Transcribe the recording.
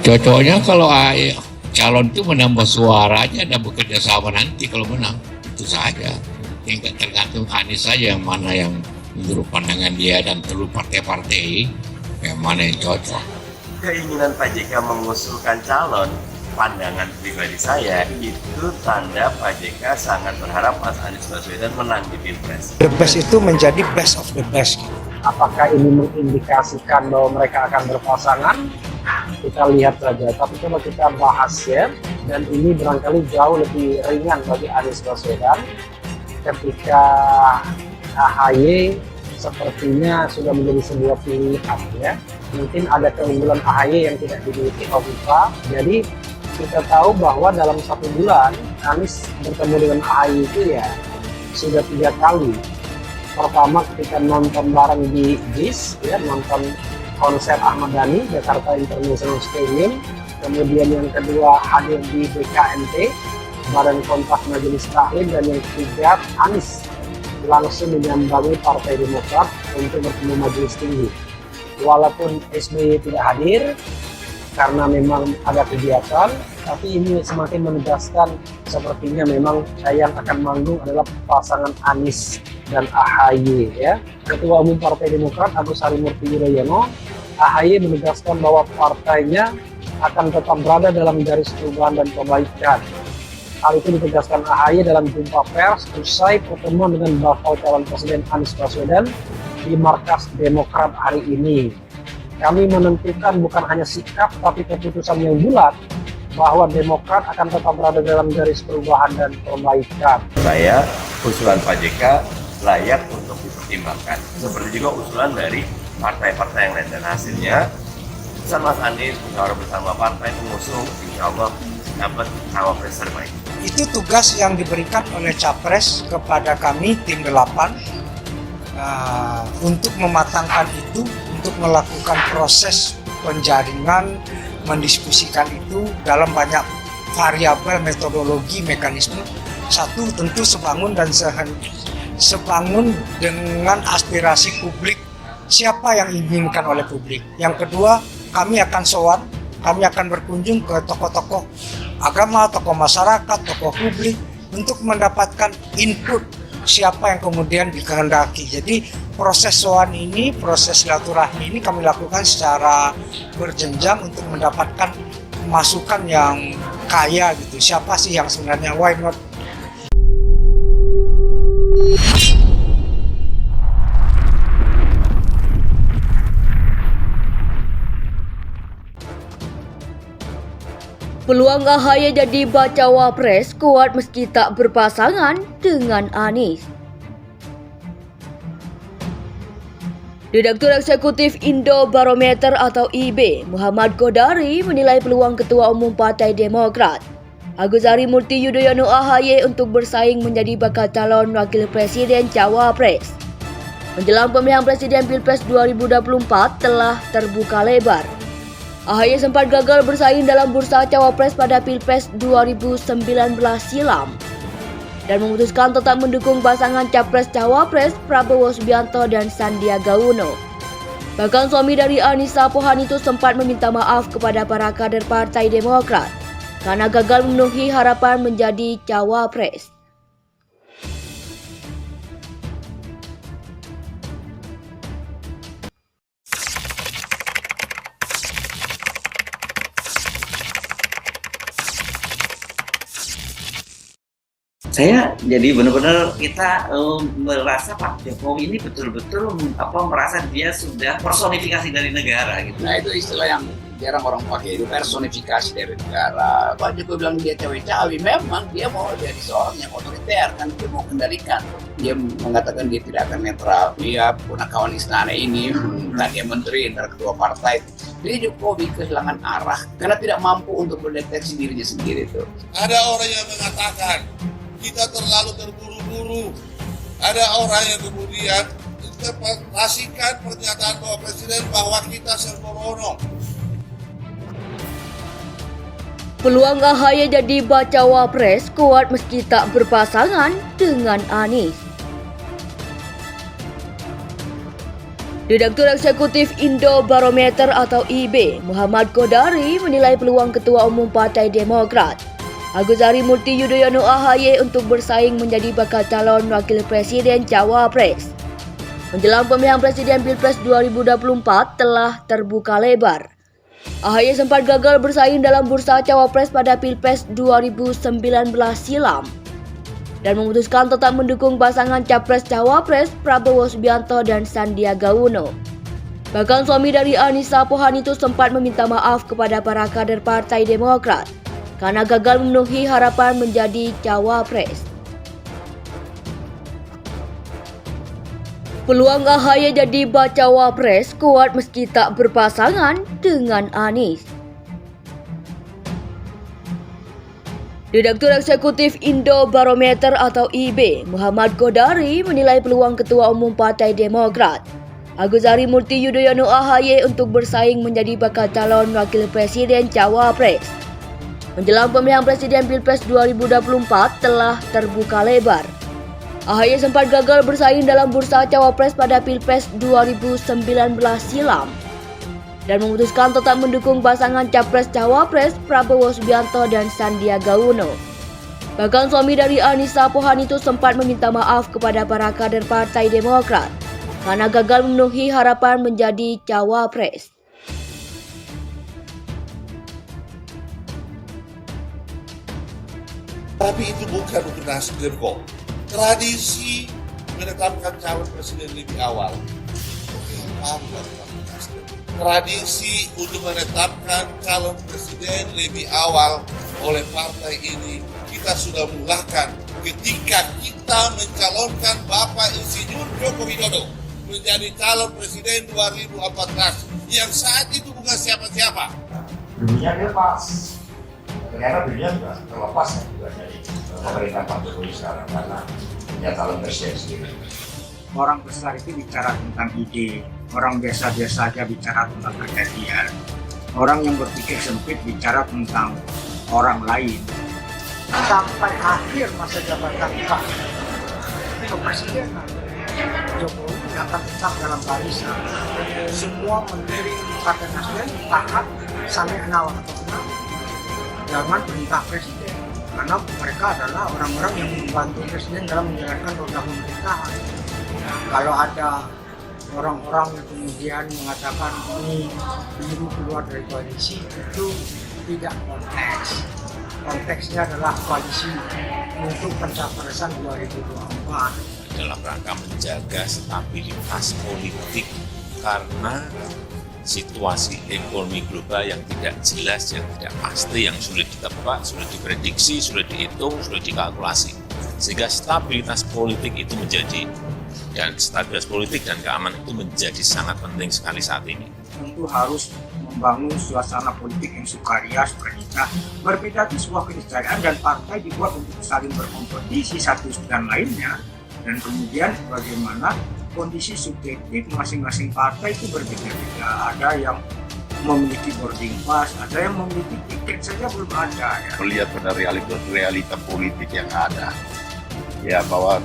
Cocoknya kalau calon itu menambah suaranya dan bekerja sama nanti kalau menang, itu saja. Tinggal tergantung Anies saja yang mana yang menurut pandangan dia dan seluruh partai-partai yang mana yang cocok. Keinginan Pak JK mengusulkan calon, pandangan pribadi saya itu tanda Pak JK sangat berharap Mas Anies Baswedan menang di Pilpres. The best itu menjadi best of the best. Apakah ini mengindikasikan bahwa mereka akan berpasangan? Kita lihat saja, tapi coba kita bahas ya. Dan ini barangkali jauh lebih ringan bagi Anies Baswedan ketika AHY sepertinya sudah menjadi sebuah pilihan ya. Mungkin ada keunggulan AHY yang tidak dimiliki Hovifah. Jadi kita tahu bahwa dalam 1 bulan Anies bertemu dengan AHY itu ya sudah 3 kali. Pertama ketika nonton bareng di JIS, ya, nonton konser Ahmad Dhani, Jakarta International Stadium. Kemudian yang kedua hadir di BKNT, Badan Kontak Majelis Taklim. Dan yang ketiga Anies langsung menyambangi Partai Demokrat untuk bertemu Majelis Tinggi. Walaupun SBY tidak hadir karena memang ada kegiatan, tapi ini semakin menegaskan sepertinya memang yang akan manggung adalah pasangan Anies dan AHY ya. Ketua Umum Partai Demokrat Agus Harimurti Yudhoyono, AHY menegaskan bahwa partainya akan tetap berada dalam garis perubahan dan perbaikan. Hal itu ditegaskan AHY dalam jumpa pers usai pertemuan dengan bakal calon presiden Anies Baswedan di markas Demokrat hari ini. Kami menentukan bukan hanya sikap tapi keputusan yang bulat bahwa Demokrat akan tetap berada dalam garis perubahan dan perbaikan. Saya usulan Pak JK layak untuk dipertimbangkan. Seperti juga usulan dari partai-partai yang lain, dan hasilnya usulan Mas Anies musyawarah bersama partai pengusung insya Allah dapat cawapres terbaik. Itu tugas yang diberikan oleh Capres kepada kami tim 8 untuk mematangkan itu, untuk melakukan proses penjaringan, mendiskusikan itu dalam banyak variabel metodologi mekanisme. Satu, tentu sebangun dan sebangun dengan aspirasi publik, siapa yang diinginkan oleh publik. Yang kedua, kami akan sowan, kami akan berkunjung ke tokoh-tokoh agama, tokoh masyarakat, tokoh publik untuk mendapatkan input siapa yang kemudian dikehendaki. Jadi proses sowan ini, proses silaturahmi ini kami lakukan secara berjenjang untuk mendapatkan masukan yang kaya gitu. Siapa sih yang sebenarnya, why not? Peluang AHY jadi bacawa pres kuat meski tak berpasangan dengan Anies. Direktur Eksekutif Indobarometer atau IB, Muhammad Qodari menilai peluang Ketua Umum Partai Demokrat Agus Harimurti Yudhoyono AHY untuk bersaing menjadi bakal calon Wakil Presiden Cawapres menjelang pemilihan Presiden Pilpres 2024 telah terbuka lebar. AHY sempat gagal bersaing dalam bursa Cawapres pada Pilpres 2019 silam dan memutuskan tetap mendukung pasangan Capres-Cawapres Prabowo Subianto dan Sandiaga Uno. Bahkan suami dari Anissa Pohan itu sempat meminta maaf kepada para kader Partai Demokrat karena gagal memenuhi harapan menjadi Cawapres. Saya jadi benar-benar kita merasa Pak Jokowi ini betul-betul merasa dia sudah personifikasi dari negara gitu. Nah itu istilah yang jarang orang pakai, itu personifikasi dari negara. Pak Jokowi bilang dia cawe-cawe, memang dia mau jadi seorang yang otoriter, kan dia mau kendalikan. Dia mengatakan dia tidak akan netral, dia punakawan istana ini, dan dia menteri antara kedua partai. Jadi Jokowi kehilangan arah karena tidak mampu untuk mendeteksi dirinya sendiri itu. Ada orang yang mengatakan kita terlalu terburu-buru. Ada orang yang kemudian interpretasikan pernyataan Bapak Presiden bahwa kita sembrono. Peluang AHY jadi bacawa pres kuat meski tak berpasangan dengan Anies. Direktur Eksekutif Indobarometer atau IB, Muhammad Qodari menilai peluang Ketua Umum Partai Demokrat, Agus Harimurti Yudhoyono AHY untuk bersaing menjadi bakal calon Wakil Presiden Cawapres menjelang pemilihan Presiden Pilpres 2024 telah terbuka lebar. AHY sempat gagal bersaing dalam bursa Cawapres pada Pilpres 2019 silam dan memutuskan tetap mendukung pasangan Capres-Cawapres Prabowo Subianto dan Sandiaga Uno. Bahkan suami dari Anissa Pohan itu sempat meminta maaf kepada para kader Partai Demokrat karena gagal memenuhi harapan menjadi Cawapres. Peluang AHY jadi bacawa pres kuat meski tak berpasangan dengan Anies. Direktur Eksekutif Indobarometer atau IB, Muhammad Qodari menilai peluang Ketua Umum Partai Demokrat, Agus Harimurti Yudhoyono AHY untuk bersaing menjadi bakal calon Wakil Presiden Cawapres menjelang pemilihan Presiden Pilpres 2024 telah terbuka lebar. AHY sempat gagal bersaing dalam bursa Cawapres pada Pilpres 2019 silam dan memutuskan tetap mendukung pasangan Capres-Cawapres Prabowo Subianto dan Sandiaga Uno. Bahkan suami dari Anissa Pohan itu sempat meminta maaf kepada para kader Partai Demokrat karena gagal memenuhi harapan menjadi Cawapres. Tapi itu bukan untuk Nasdem kok. Tradisi menetapkan calon presiden lebih awal. Tradisi untuk menetapkan calon presiden lebih awal oleh partai ini kita sudah mulakan ketika kita mencalonkan Bapak Insinyur Joko Widodo menjadi calon presiden 2014 yang saat itu bukan siapa-siapa. Dunia lepas, ternyata dunia juga terlepas juga dari pemerintahan Pak Jokowi sekarang karena punya calon presiden sendiri. Orang besar itu bicara tentang ide, orang biasa-biasa saja bicara tentang kejadian, orang yang berpikir sempit bicara tentang orang lain. Sampai akhir masa jabatan Pak Kepresidenan, Jokowi akan tetap dalam barisan. Semua menteri Partai Nasdem taat sampai nawar atau jangan perintah presiden, karena mereka adalah orang-orang yang membantu presiden dalam menjalankan roda pemerintahan. Kalau ada orang-orang yang kemudian mengatakan ini biru keluar dari koalisi, itu tidak konteks. Konteksnya adalah koalisi untuk pencapresan 2024. Dalam rangka menjaga stabilitas politik karena situasi ekonomi global yang tidak jelas, yang tidak pasti, yang sulit ditebak, sulit diprediksi, sulit dihitung, sulit dikalkulasi. Sehingga stabilitas politik itu menjadi, dan stabilitas politik dan keamanan itu menjadi sangat penting sekali saat ini. Tentu harus membangun suasana politik yang sukaria, sukacita. Berbeda itu sebuah keniscayaan dan partai dibuat untuk saling berkompetisi satu dan lainnya. Dan kemudian bagaimana kondisi subjektif masing-masing partai itu berbeda-beda. Ada yang memiliki boarding pass, ada yang memiliki tiket saja belum ada. Ya. Melihat pada realita politik yang ada, ya bahwa